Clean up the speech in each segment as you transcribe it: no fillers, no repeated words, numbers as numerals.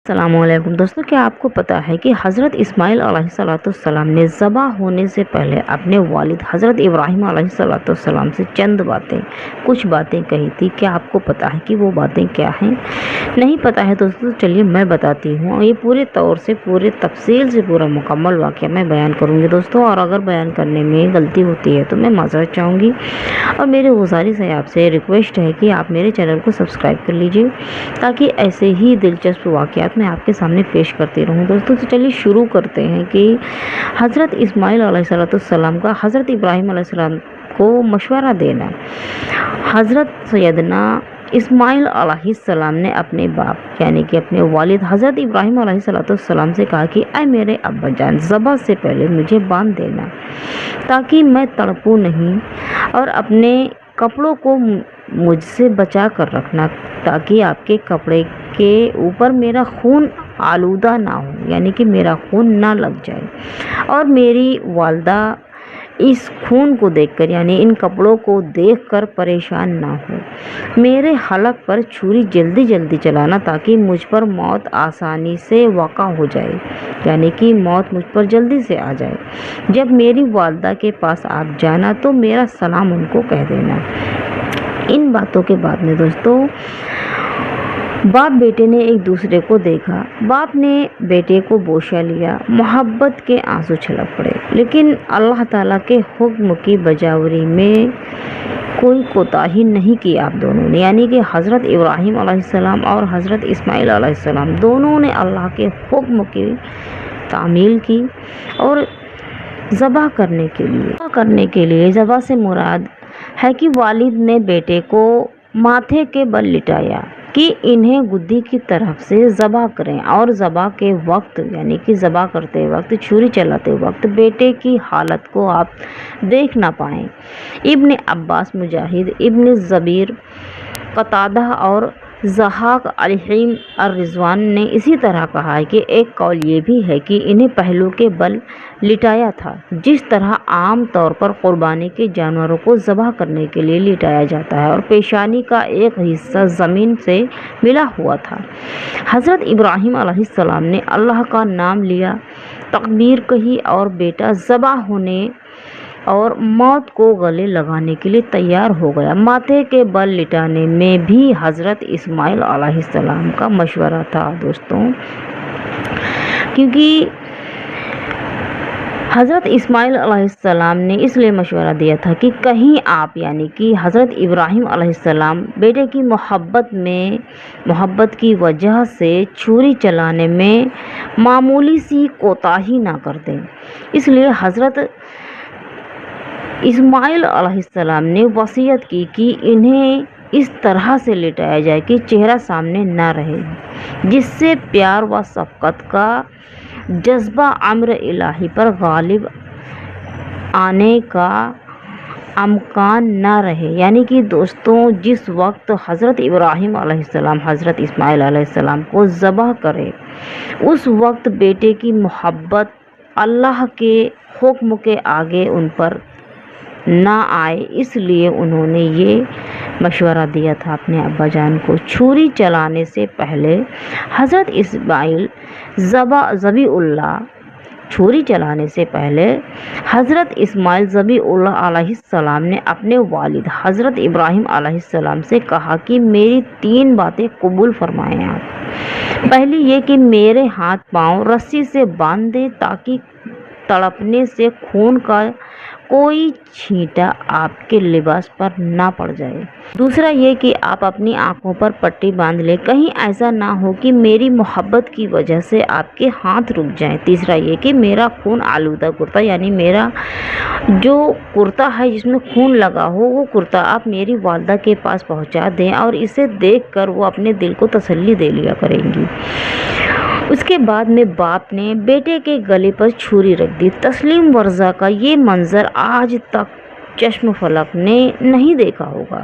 السلام علیکم دوستوں، کیا آپ کو پتہ ہے کہ حضرت اسماعیل علیہ السلام نے ذبح ہونے سے پہلے اپنے والد حضرت ابراہیم علیہ السلام سے کچھ باتیں کہی تھی؟ کیا آپ کو پتہ ہے کہ وہ باتیں کیا ہیں؟ نہیں پتہ ہے دوستوں، چلیے میں بتاتی ہوں۔ یہ پورے طور سے پورے تفصیل سے پورا مکمل واقعہ میں بیان کروں گی دوستوں، اور اگر بیان کرنے میں غلطی ہوتی ہے تو میں معذرت چاہوں گی، اور میری گزارش ہے، آپ سے ریکویسٹ ہے کہ آپ میرے چینل کو سبسکرائب کر لیجئے تاکہ ایسے ہی دلچسپ واقعات میں آپ کے سامنے پیش کرتی رہوں دوستوں۔ تو چلیے شروع کرتے ہیں کہ حضرت اسماعیل علیہ السلام کا حضرت ابراہیم علیہ السلام کو مشورہ دینا۔ حضرت سیدنا اسماعیل علیہ السلام نے اپنے باپ یعنی کہ اپنے والد حضرت ابراہیم علیہ السلام سے کہا کہ اے میرے ابا جان، ذبح سے پہلے مجھے باندھ دینا تاکہ میں تڑپوں نہیں، اور اپنے کپڑوں کو مجھ سے بچا کر رکھنا تاکہ آپ کے کپڑے کے اوپر میرا خون آلودہ نہ ہو، یعنی کہ میرا خون نہ لگ جائے، اور میری والدہ اس خون کو دیکھ کر یعنی ان کپڑوں کو دیکھ کر پریشان نہ ہو۔ میرے حلق پر چھری جلدی جلدی چلانا تاکہ مجھ پر موت آسانی سے واقع ہو جائے، یعنی کہ موت مجھ پر جلدی سے آ جائے۔ جب میری والدہ کے پاس آپ جانا تو میرا سلام ان کو کہہ دینا۔ ان باتوں کے بعد میں دوستوں باپ بیٹے نے ایک دوسرے کو دیکھا۔ باپ نے بیٹے کو بوسہ لیا، محبت کے آنسو چھلک پڑے، لیکن اللہ تعالیٰ کے حکم کی بجاوری میں کوئی کوتاہی نہیں کی آپ دونوں نے، یعنی کہ حضرت ابراہیم علیہ السلام اور حضرت اسماعیل علیہ السلام دونوں نے اللہ کے حکم کی تعمیل کی، اور ذبح کرنے کے لیے ذبح سے مراد ہے کہ والد نے بیٹے کو ماتھے کے بل لٹایا کہ انہیں گدی کی طرف سے ذبح کریں، اور ذبح کے وقت یعنی کہ ذبح کرتے وقت چھری چلاتے وقت بیٹے کی حالت کو آپ دیکھ نہ پائیں۔ ابن عباس، مجاہد، ابن زبیر، قتادہ اور ضحاک علیہم الرضوان نے اسی طرح کہا ہے کہ ایک قول یہ بھی ہے کہ انہیں پہلو کے بل لٹایا تھا، جس طرح عام طور پر قربانی کے جانوروں کو ذبح کرنے کے لیے لٹایا جاتا ہے، اور پیشانی کا ایک حصہ زمین سے ملا ہوا تھا۔ حضرت ابراہیم علیہ السلام نے اللہ کا نام لیا، تکبیر کہی، اور بیٹا ذبح ہونے اور موت کو گلے لگانے کے لیے تیار ہو گیا۔ ماتھے کے بل لٹانے میں بھی حضرت اسماعیل علیہ السلام کا مشورہ تھا دوستوں، کیونکہ حضرت اسماعیل علیہ السلام نے اس لیے مشورہ دیا تھا کہ کہیں آپ یعنی کہ حضرت ابراہیم علیہ السلام بیٹے کی محبت کی وجہ سے چھری چلانے میں معمولی سی کوتاہی نہ کر دیں۔ اس لیے حضرت اسماعیل علیہ السلام نے وصیت کی کہ انہیں اس طرح سے لٹایا جائے کہ چہرہ سامنے نہ رہے، جس سے پیار و شفقت کا جذبہ امر الہی پر غالب آنے کا امکان نہ رہے۔ یعنی کہ دوستوں جس وقت حضرت ابراہیم علیہ السلام حضرت اسماعیل علیہ السلام کو ذبح کرے، اس وقت بیٹے کی محبت اللہ کے حکم کے آگے ان پر نہ آئے، اس لیے انہوں نے یہ مشورہ دیا تھا اپنے ابا جان کو۔ چھری چلانے سے پہلے حضرت اسماعیل ذبیح اللہ علیہ السلام نے اپنے والد حضرت ابراہیم علیہ السلام سے کہا کہ میری 3 باتیں قبول فرمائیں آپ۔ پہلی یہ کہ میرے ہاتھ پاؤں رسی سے باندھ دیں تاکہ تڑپنے سے خون کا کوئی چھینٹا آپ کے لباس پر نہ پڑ جائے۔ دوسرا یہ کہ آپ اپنی آنکھوں پر پٹی باندھ لیں، کہیں ایسا نہ ہو کہ میری محبت کی وجہ سے آپ کے ہاتھ رک جائیں۔ تیسرا یہ کہ میرا خون آلودہ کرتا یعنی میرا جو کرتا ہے جس میں خون لگا ہو، وہ کرتا آپ میری والدہ کے پاس پہنچا دیں، اور اسے دیکھ کر وہ اپنے دل کو تسلی دے لیا کریں گی۔ اس کے بعد میں باپ نے بیٹے کے گلے پر چھری رکھ دی۔ تسلیم ورضا کا یہ منظر آج تک چشم فلک نے نہیں دیکھا ہوگا۔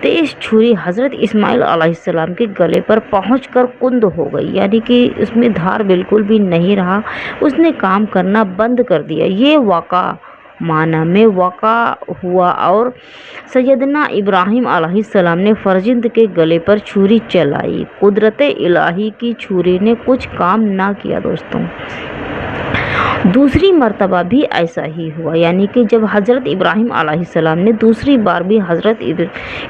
تیز چھری حضرت اسماعیل علیہ السلام کے گلے پر پہنچ کر کند ہو گئی، یعنی کہ اس میں دھار بالکل بھی نہیں رہا، اس نے کام کرنا بند کر دیا۔ یہ واقعہ معنی میں واقع ہوا اور سیدنا ابراہیم علیہ السلام نے فرزند کے گلے پر چھری چلائی۔ قدرت الہی کی چھری نے کچھ کام نہ کیا دوستوں۔ دوسری مرتبہ بھی ایسا ہی ہوا، یعنی کہ جب حضرت ابراہیم علیہ السلام نے دوسری بار بھی حضرت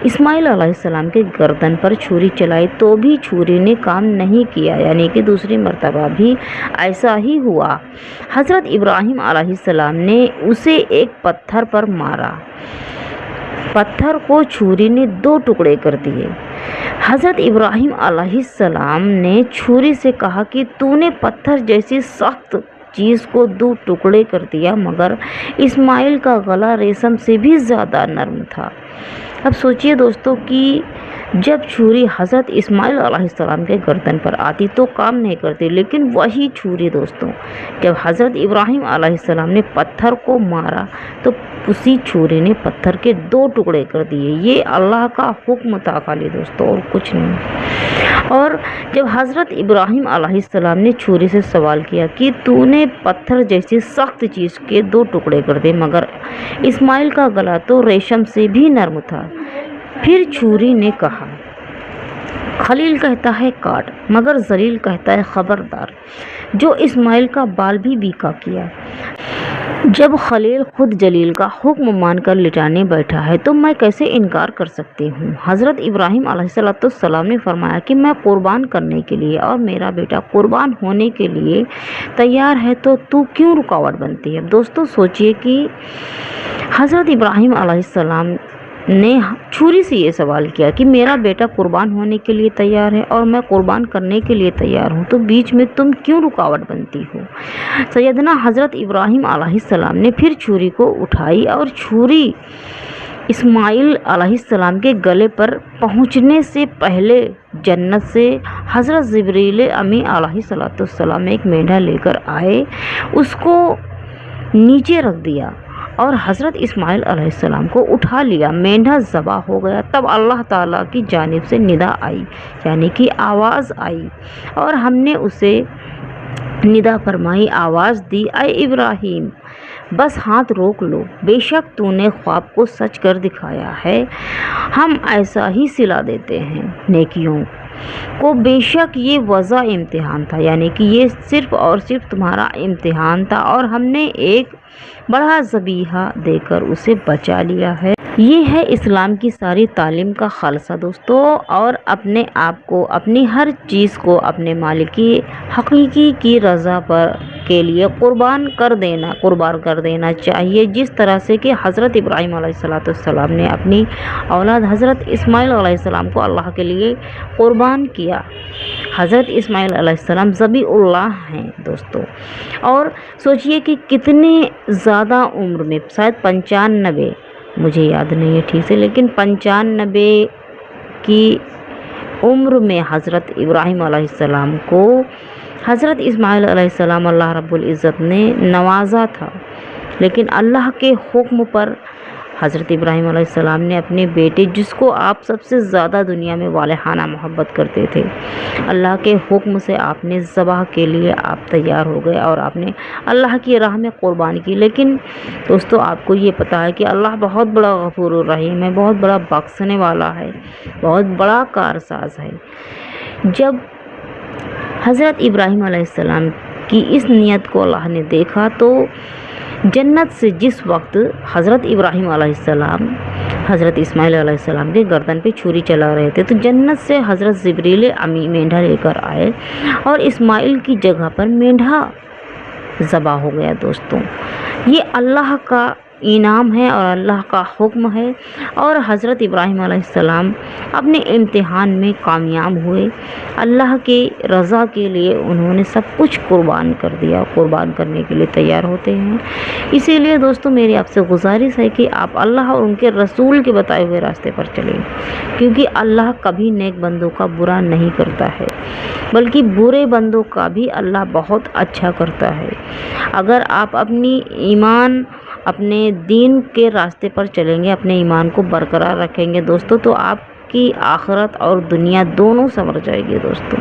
اسماعیل علیہ السلام کے گردن پر چھری چلائی تو بھی چھری نے کام نہیں کیا، یعنی کہ دوسری مرتبہ بھی ایسا ہی ہوا۔ حضرت ابراہیم علیہ السلام نے اسے ایک پتھر پر مارا، پتھر کو چھری نے 2 ٹکڑے کر دیے۔ حضرت ابراہیم علیہ السلام نے چھری سے کہا کہ تو نے پتھر جیسی سخت چیز کو 2 ٹکڑے کر دیا، مگر اسماعیل کا گلا ریشم سے بھی زیادہ نرم تھا۔ اب سوچئے دوستوں کہ جب چھری حضرت اسماعیل علیہ السلام کے گردن پر آتی تو کام نہیں کرتی، لیکن وہی چھری دوستوں جب حضرت ابراہیم علیہ السلام نے پتھر کو مارا تو اسی چھری نے پتھر کے 2 ٹکڑے کر دیے۔ یہ اللہ کا حکم تھا خالی دوستوں، اور کچھ نہیں۔ اور جب حضرت ابراہیم علیہ السلام نے چھری سے سوال کیا کہ تو نے پتھر جیسی سخت چیز کے 2 ٹکڑے کر دیے، مگر اسماعیل کا گلا تو ریشم سے بھی نرم تھا، پھر چھری نے کہا، خلیل کہتا ہے کاٹ، مگر ذلیل کہتا ہے خبردار۔ جو اسماعیل کا بال بھی بیکا کیا۔ جب خلیل خود جلیل کا حکم مان کر لٹانے بیٹھا ہے تو میں کیسے انکار کر سکتی ہوں؟ حضرت ابراہیم علیہ السلام نے فرمایا کہ میں قربان کرنے کے لیے اور میرا بیٹا قربان ہونے کے لیے تیار ہے تو کیوں رکاوٹ بنتی ہے؟ دوستوں سوچئے کہ حضرت ابراہیم علیہ السلام نے چھری سے یہ سوال کیا کہ میرا بیٹا قربان ہونے کے لیے تیار ہے اور میں قربان کرنے کے لیے تیار ہوں، تو بیچ میں تم کیوں رکاوٹ بنتی ہو؟ سیدنا حضرت ابراہیم علیہ السلام نے پھر چھری کو اٹھائی اور چھری اسماعیل علیہ السلام کے گلے پر پہنچنے سے پہلے جنت سے حضرت جبریل امی علیہ السلام ایک مینڈھا لے کر آئے، اس کو نیچے رکھ دیا اور حضرت اسماعیل علیہ السلام کو اٹھا لیا۔ مینڈھا ذبح ہو گیا، تب اللہ تعالیٰ کی جانب سے ندا آئی، یعنی کہ آواز آئی، اور ہم نے اسے ندا فرمائی، آواز دی، اے ابراہیم بس ہاتھ روک لو، بے شک تو نے خواب کو سچ کر دکھایا ہے، ہم ایسا ہی صلہ دیتے ہیں نیکیوں کو، بے شک یہ وضع امتحان تھا، یعنی کہ یہ صرف اور صرف تمہارا امتحان تھا اور ہم نے ایک بڑا ذبیحہ دے کر اسے بچا لیا ہے۔ یہ ہے اسلام کی ساری تعلیم کا خلاصہ دوستوں، اور اپنے آپ کو، اپنی ہر چیز کو اپنے مالک کی حقیقی کی رضا پر کے لیے قربان کر دینا چاہیے، جس طرح سے کہ حضرت ابراہیم علیہ السلام نے اپنی اولاد حضرت اسماعیل علیہ السلام کو اللہ کے لیے قربان کیا۔ حضرت اسماعیل علیہ السلام ذبیح اللہ ہیں دوستوں، اور سوچئے کہ کتنے زیادہ عمر میں، شاید 95، مجھے یاد نہیں ہے ٹھیک سے، لیکن 95 کی عمر میں حضرت ابراہیم علیہ السلام کو حضرت اسماعیل علیہ السلام اللہ رب العزت نے نوازا تھا، لیکن اللہ کے حکم پر حضرت ابراہیم علیہ السلام نے اپنے بیٹے، جس کو آپ سب سے زیادہ دنیا میں والہانہ محبت کرتے تھے، اللہ کے حکم سے آپ نے ذبح کے لیے آپ تیار ہو گئے اور آپ نے اللہ کی راہ میں قربان کی۔ لیکن دوستو آپ کو یہ پتہ ہے کہ اللہ بہت بڑا غفور الرحیم ہے، بہت بڑا بخشنے والا ہے، بہت بڑا کارساز ہے۔ جب حضرت ابراہیم علیہ السلام کی اس نیت کو اللہ نے دیکھا تو جنت سے جس وقت حضرت ابراہیم علیہ السلام حضرت اسماعیل علیہ السلام کے گردن پہ چھری چلا رہے تھے تو جنت سے حضرت جبریل امی مینڈھا لے کر آئے اور اسماعیل کی جگہ پر مینڈھا ذبح ہو گیا۔ دوستوں یہ اللہ کا انعام ہے اور اللہ کا حکم ہے، اور حضرت ابراہیم علیہ السلام اپنے امتحان میں کامیاب ہوئے، اللہ کی رضا کے لیے انہوں نے سب کچھ قربان کر دیا، قربان کرنے کے لیے تیار ہوتے ہیں۔ اسی لیے دوستو میری آپ سے گزارش ہے کہ آپ اللہ اور ان کے رسول کے بتائے ہوئے راستے پر چلیں، کیونکہ اللہ کبھی نیک بندوں کا برا نہیں کرتا ہے، بلکہ برے بندوں کا بھی اللہ بہت اچھا کرتا ہے۔ اگر آپ اپنی ایمان، اپنے دین کے راستے پر چلیں گے، اپنے ایمان کو برقرار رکھیں گے دوستو، تو آپ آپ کی آخرت اور دنیا دونوں سنور جائے گی دوستوں۔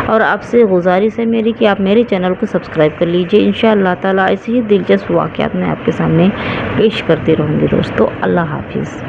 اور آپ سے گزارش ہے میری کہ آپ میرے چینل کو سبسکرائب کر لیجئے۔ انشاءاللہ تعالیٰ ایسے ہی دلچسپ واقعات میں آپ کے سامنے پیش کرتی رہوں گی دوستوں۔ اللہ حافظ۔